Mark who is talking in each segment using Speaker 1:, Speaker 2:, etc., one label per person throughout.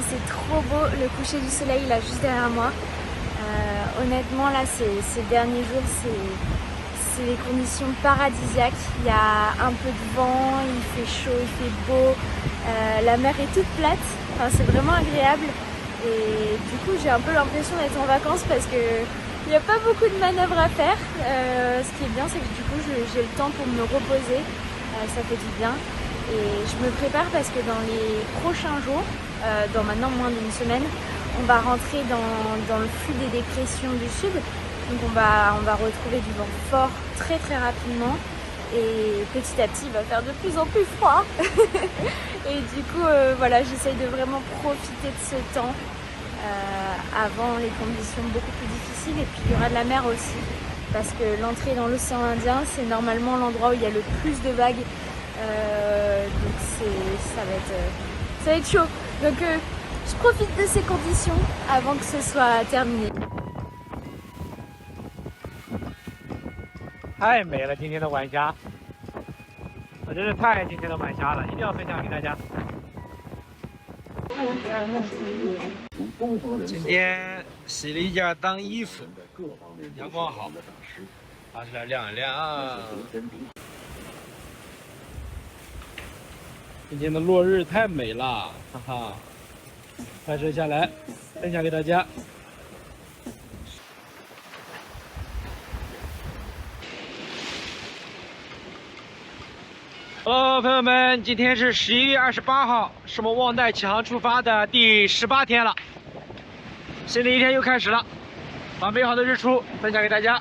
Speaker 1: tellement c'est trop beau. Le coucher du soleil là juste derrière moi. Honnêtement là ces derniers jours c'est des conditions paradisiaques. Il y a un peu de vent, il fait chaud, il fait beau. La mer est toute plate. Enfin, c'est vraiment agréable. Et du coup j'ai un peu l'impression d'être en vacances parce que il n'y a pas beaucoup de manœuvres à faire. Ce qui est bien, c'est que du coup j'ai le temps pour me reposer. Ça fait du bien. Et je me prépare parce que dans les prochains jours, dans maintenant moins d'une semaine, on va rentrer dans le flux des dépressions du sud. Donc on va retrouver du vent fort très très rapidement. Et petit à petit, il va faire de plus en plus froid. Et du coup, voilà, j'essaye de vraiment profiter de ce temps avant les conditions beaucoup plus difficiles. Et puis il y aura de la mer aussi. Parce que l'entrée dans l'océan Indien, c'est normalement l'endroit où il y a le plus de vagues. Donc ça va être chaud. Donc je profite de ces conditions avant que ce soit terminé.
Speaker 2: 太美了，今天的晚霞，我真是太爱今天的晚霞了，一定要分享给大家。今天洗了一件脏衣服，阳光好，把这晾一晾。今天的落日太美了，哈哈，拍摄下来，分享给大家。Hello，朋友们，今天是11月28号，是我们旺代启航出发的第18天了，新的一天又开始了，把美好的日出分享给大家。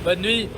Speaker 2: Bonne nuit.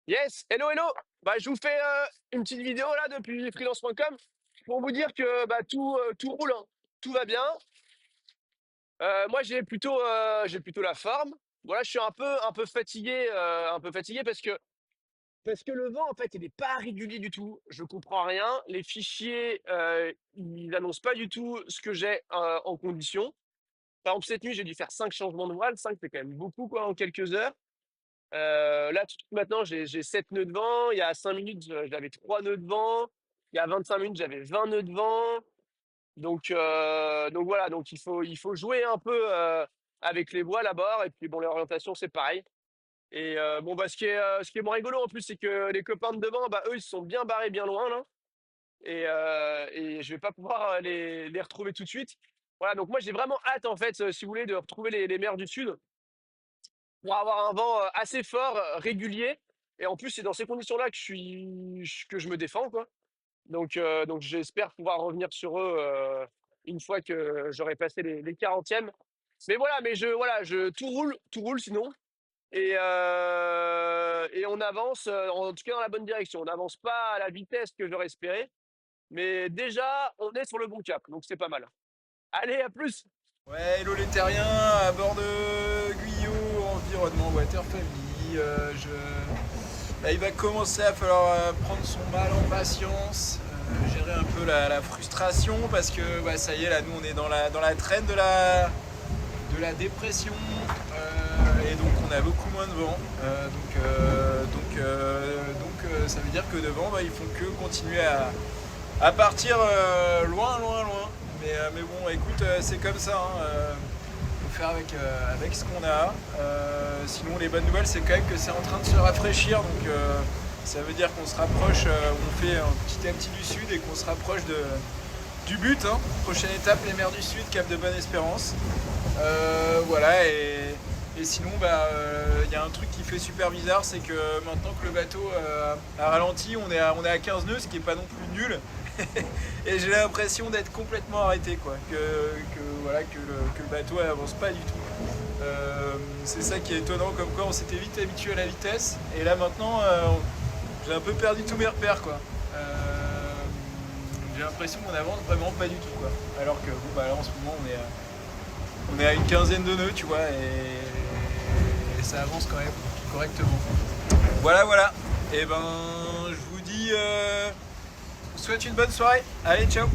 Speaker 3: Yes, hello, hello. Bah, je vous fais une petite vidéo là depuis freelance.com pour vous dire que bah, tout roule, hein. Tout va bien. Moi, j'ai plutôt la forme. Voilà, je suis un peu fatigué parce que le vent en fait, il n'est pas régulier du tout. Je comprends rien. Les fichiers, ils annoncent pas du tout ce que j'ai en condition. Par exemple, cette nuit, j'ai dû faire 5 changements de voile. 5, c'est quand même beaucoup quoi en quelques heures. Là, tout maintenant, j'ai 7 nœuds de vent. Il y a 5 minutes, j'avais 3 nœuds de vent. Il y a 25 minutes, j'avais 20 nœuds de vent. Donc voilà, donc il faut jouer un peu avec les voiles à bord. Et puis bon, l'orientation, c'est pareil. Et bon, bah, ce qui est moins rigolo en plus, c'est que les copains de devant, bah, eux, ils se sont bien barrés bien loin là. Et je vais pas pouvoir les retrouver tout de suite. Voilà, donc moi j'ai vraiment hâte en fait, si vous voulez, de retrouver les mers du Sud pour avoir un vent assez fort, régulier. Et en plus, c'est dans ces conditions-là que je me défends, quoi. Donc j'espère pouvoir revenir sur eux une fois que j'aurai passé les 40e. Mais voilà, tout roule sinon. Et on avance, en tout cas dans la bonne direction. On n'avance pas à la vitesse que j'aurais espéré, mais déjà, on est sur le bon cap, donc c'est pas mal. Allez, à plus!
Speaker 4: Ouais, hello les terriens, à bord de Guyot, environnement Water Family. Là, il va commencer à falloir prendre son mal en patience, gérer un peu la frustration parce que bah, ça y est, là, nous on est dans la traîne de la dépression et donc on a beaucoup moins de vent. Donc ça veut dire que devant, bah, ils font que continuer à partir loin. Mais bon, écoute, c'est comme ça. Faut faire avec ce qu'on a. Sinon, les bonnes nouvelles, c'est quand même que c'est en train de se rafraîchir. Donc, ça veut dire qu'on se rapproche, on fait petit à petit du sud et qu'on se rapproche du but. Prochaine étape, les mers du Sud, Cap de Bonne-Espérance. Voilà, et sinon, y a un truc qui fait super bizarre, c'est que maintenant que le bateau a ralenti, on est à 15 nœuds, ce qui est pas non plus nul. Et j'ai l'impression d'être complètement arrêté, quoi. Que le bateau avance pas du tout. C'est ça qui est étonnant, comme quoi on s'était vite habitué à la vitesse. Et là maintenant, j'ai un peu perdu tous mes repères, quoi. J'ai l'impression qu'on avance vraiment pas du tout, quoi. Alors que bon, là en ce moment on est à une quinzaine de nœuds, tu vois, et ça avance quand même correctement. Voilà. Et ben, je vous dis, je vous souhaite une bonne soirée. Allez, ciao.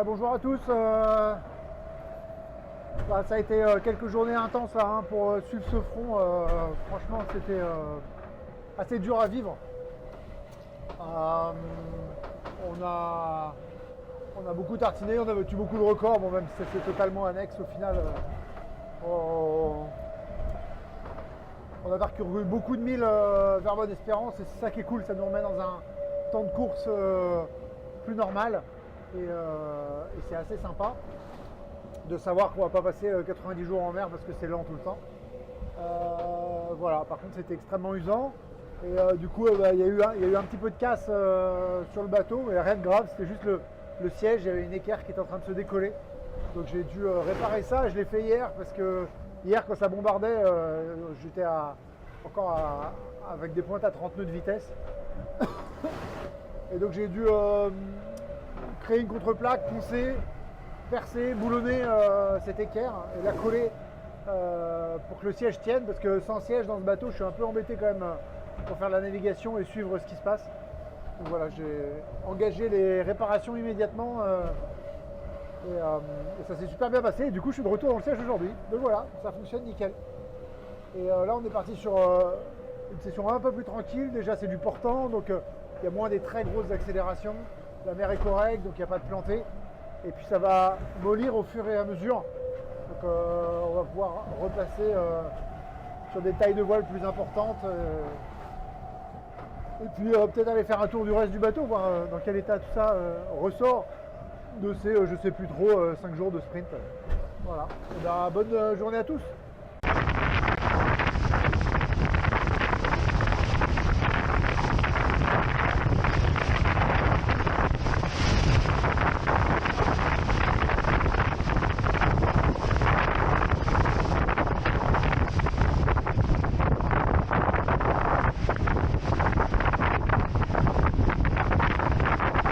Speaker 5: Ouais, bonjour à tous. Ça a été quelques journées intenses là, hein, pour suivre ce front. Franchement, c'était assez dur à vivre. On a beaucoup tartiné, on a battu beaucoup de records, bon, même si c'est totalement annexe au final. On a parcouru beaucoup de milles vers Bonne-Espérance et c'est ça qui est cool, ça nous remet dans un temps de course plus normal et c'est assez sympa de savoir qu'on va pas passer 90 jours en mer parce que c'est lent tout le temps. Voilà, par contre c'était extrêmement usant et du coup il y a eu un petit peu de casse sur le bateau, mais rien de grave, c'était juste le siège, il y avait une équerre qui était en train de se décoller. Donc j'ai dû réparer ça, je l'ai fait hier parce que hier quand ça bombardait, j'étais avec des pointes à 30 nœuds de vitesse. Et donc j'ai dû créer une contreplaque, poncer, percer, boulonner cette équerre et la coller pour que le siège tienne, parce que sans siège dans ce bateau je suis un peu embêté quand même pour faire la navigation et suivre ce qui se passe. Donc voilà, j'ai engagé les réparations immédiatement et ça s'est super bien passé et du coup je suis de retour dans le siège aujourd'hui. Donc voilà, ça fonctionne nickel. Et là on est parti sur une session un peu plus tranquille. Déjà c'est du portant, donc il y a moins des très grosses accélérations. La mer est correcte, donc il n'y a pas de planté. Et puis ça va mollir au fur et à mesure. Donc on va pouvoir repasser sur des tailles de voile plus importantes. Et puis peut-être aller faire un tour du reste du bateau, voir dans quel état tout ça ressort de ces, je sais plus trop, 5 jours de sprint. Voilà. Et ben, bonne journée à tous.